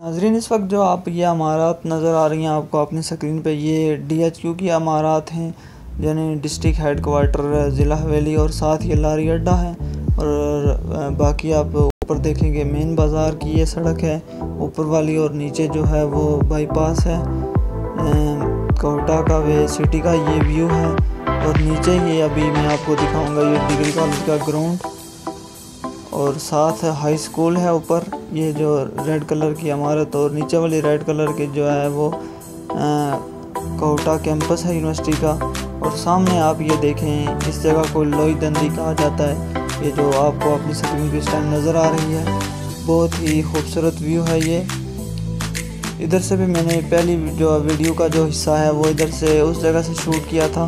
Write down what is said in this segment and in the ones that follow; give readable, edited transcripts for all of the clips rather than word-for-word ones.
नाज़रीन इस वक्त जो आप ये इमारत नज़र आ रही हैं आपको अपनी स्क्रीन पे, ये DHQ की इमारत हैं, यानी डिस्ट्रिक्ट हेड क्वार्टर ज़िला हवेली, और साथ ही लारी अड्डा है। और बाकी आप ऊपर देखेंगे मेन बाज़ार की ये सड़क है ऊपर वाली, और नीचे जो है वो बाईपास है कोटा का, वे सिटी का ये व्यू है। और नीचे ही अभी मैं आपको दिखाऊंगा ये डिग्री कॉलेज का ग्राउंड, और साथ हाई स्कूल है ऊपर, ये जो रेड कलर की इमारत, और नीचे वाली रेड कलर की जो है वो कोटा कैंपस है यूनिवर्सिटी का। और सामने आप ये देखें, इस जगह को लोई दंदी कहा जाता है। ये जो आपको अपनी स्क्रीन पे इस टाइम नज़र आ रही है, बहुत ही खूबसूरत व्यू है ये। इधर से भी मैंने पहली जो वीडियो का जो हिस्सा है वो इधर से उस जगह से शूट किया था।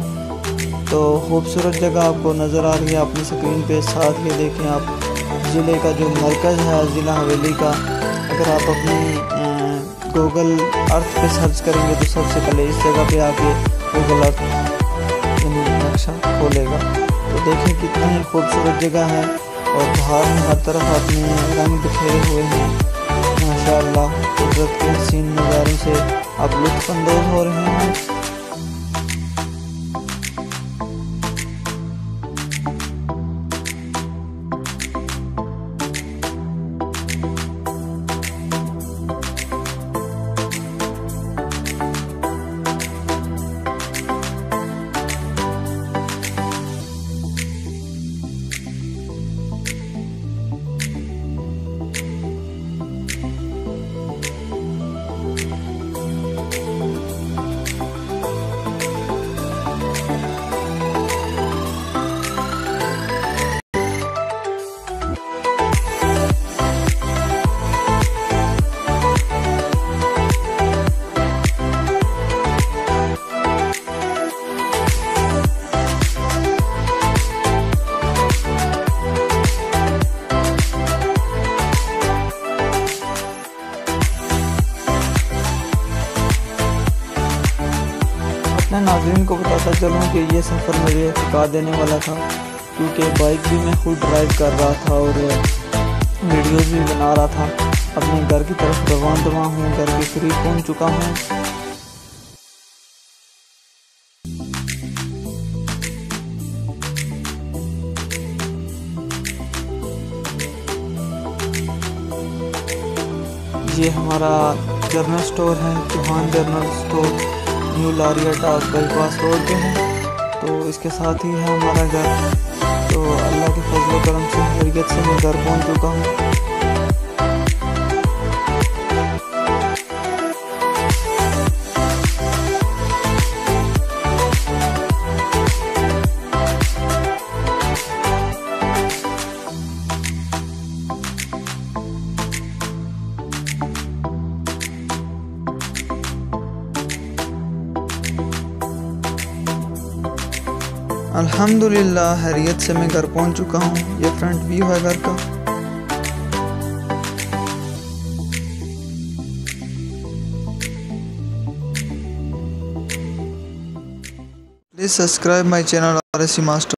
तो खूबसूरत जगह आपको नज़र आ रही है अपनी स्क्रीन पे। साथ ये देखें आप ज़िले का जो मरकज़ है ज़िला हवेली का, अगर आप अपनी गूगल अर्थ पे सर्च करेंगे तो सबसे पहले इस जगह पे आके गूगल अर्थ नक्शा खोलेगा। तो देखें कितनी खूबसूरत जगह है, और बाहर में हर तरफ अपने रंग बिखेरे हुए हैं माशाअल्लाह। कुदरत के हसीन नज़ारों से आप लुत्फ़ अंदोज़ हो रहे हैं। मैं नाज़रीन को बताता चलूँ कि ये सफ़र मुझे थका देने वाला था, क्योंकि बाइक भी मैं खुद ड्राइव कर रहा था और वीडियोस भी बना रहा था। अपने घर की तरफ रवाना हूँ, घर के करीब पहुँच चुका हूँ। ये हमारा जनरल स्टोर है, चौहान जनरल स्टोर, न्यू लारी अड्डा बाईपास रोड पे है। तो इसके साथ ही है हमारा घर। तो अल्लाह के फजल करम से खैरियत से मैं घर पहुंच चुका हूँ। अल्हम्दुलिल्लाह खैरियत से मैं घर पहुंच चुका हूँ। ये फ्रंट व्यू है घर का। Please subscribe my channel RSC master.